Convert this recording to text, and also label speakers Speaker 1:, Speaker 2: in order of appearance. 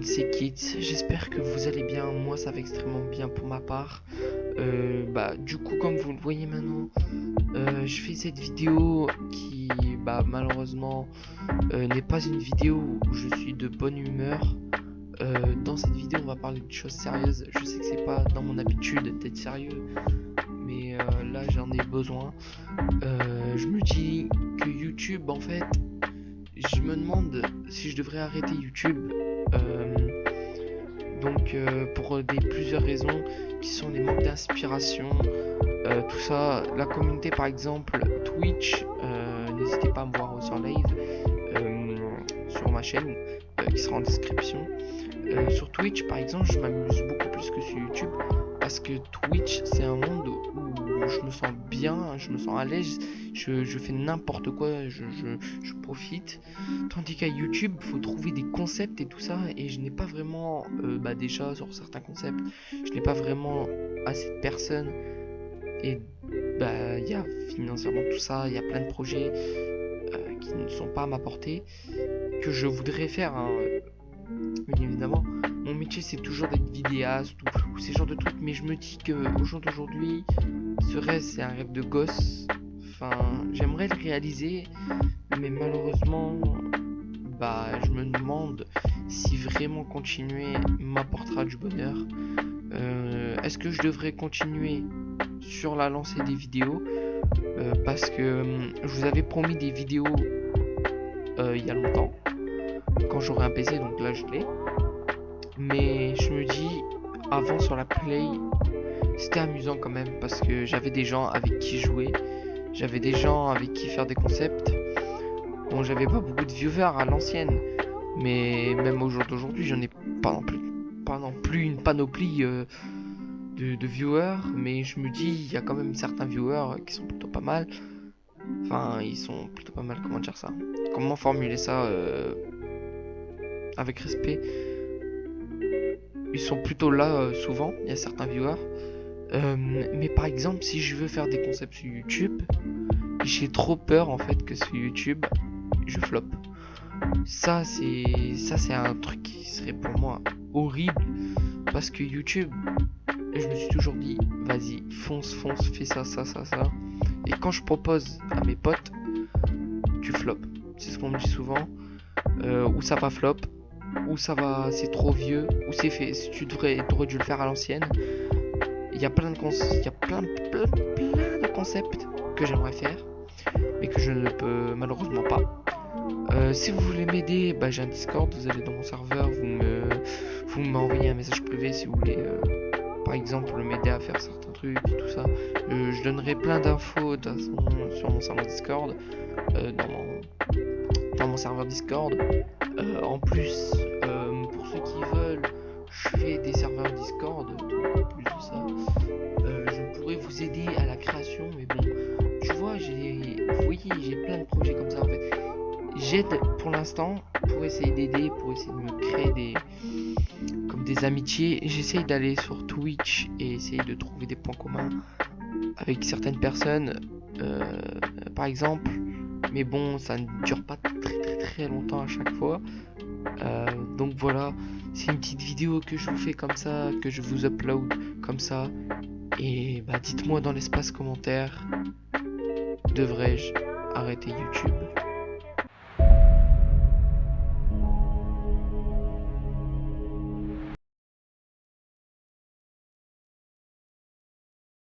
Speaker 1: c'est Kit, j'espère que vous allez bien, moi ça va extrêmement bien pour ma part. Du coup comme vous le voyez maintenant, je fais cette vidéo qui malheureusement n'est pas une vidéo où je suis de bonne humeur. Dans cette vidéo on va parler de choses sérieuses, je sais que c'est pas dans mon habitude d'être sérieux, mais là j'en ai besoin. Je me dis que YouTube en fait, je me demande si je devrais arrêter YouTube. Pour plusieurs raisons qui sont les manques d'inspiration, tout ça, la communauté par exemple, Twitch, n'hésitez pas à me voir sur live, sur ma chaîne qui sera en description. Sur Twitch par exemple, je m'amuse beaucoup plus que sur YouTube parce que Twitch c'est un monde où je me sens bien, je me sens à l'aise, je fais n'importe quoi, je profite. Tandis qu'à YouTube, il faut trouver des concepts et tout ça, et je n'ai pas vraiment, déjà sur certains concepts, je n'ai pas vraiment assez de personnes, et il y a financièrement tout ça, il y a plein de projets qui ne sont pas à ma portée, que je voudrais faire, hein. Bien évidemment, mon métier c'est toujours d'être vidéaste ou ces genres de trucs, mais je me dis que au jour d'aujourd'hui, c'est un rêve de gosse. Enfin, j'aimerais le réaliser, mais malheureusement, je me demande si vraiment continuer m'apportera du bonheur. Est-ce que je devrais continuer sur la lancée des vidéos, parce que je vous avais promis des vidéos il y a longtemps, quand j'aurai un PC, donc là je l'ai. Mais je me dis, avant sur la Play, c'était amusant quand même, parce que j'avais des gens avec qui jouer, j'avais des gens avec qui faire des concepts. Bon, j'avais pas beaucoup de viewers à l'ancienne, mais même au jour d'aujourd'hui, j'en ai pas non plus une panoplie de viewers, mais je me dis, il y a quand même certains viewers qui sont plutôt pas mal. Enfin, ils sont plutôt pas mal, comment dire ça? Comment formuler ça avec respect? Ils sont plutôt là souvent, il y a certains viewers. Mais par exemple, si je veux faire des concepts sur YouTube, j'ai trop peur en fait que sur YouTube, je flop. Ça c'est un truc qui serait pour moi horrible, parce que YouTube, je me suis toujours dit, vas-y, fonce, fais ça. Et quand je propose à mes potes, tu flop. C'est ce qu'on me dit souvent. Ou ça va flop, ou ça va, c'est trop vieux, ou c'est fait. Si t'aurais dû le faire à l'ancienne. Il y a plein de concepts que j'aimerais faire, mais que je ne peux malheureusement pas. Si vous voulez m'aider, j'ai un Discord, vous allez dans mon serveur, vous m'envoyez un message privé si vous voulez, par exemple, m'aider à faire certains trucs, tout ça. Je donnerai plein d'infos sur mon serveur Discord, dans mon serveur Discord. En plus, pour ceux qui veulent, je fais des serveurs Discord, donc en plus de ça, je pourrais vous aider à la création, mais bon, tu vois, vous voyez, j'ai plein de projets comme ça en fait. J'aide pour l'instant pour essayer d'aider, pour essayer de me créer des amitiés. J'essaye d'aller sur Twitch et essayer de trouver des points communs avec certaines personnes, par exemple. Mais bon, ça ne dure pas très longtemps à chaque fois. Donc voilà, c'est une petite vidéo que je vous fais comme ça, que je vous upload comme ça. Et dites-moi dans l'espace commentaire, devrais-je arrêter YouTube?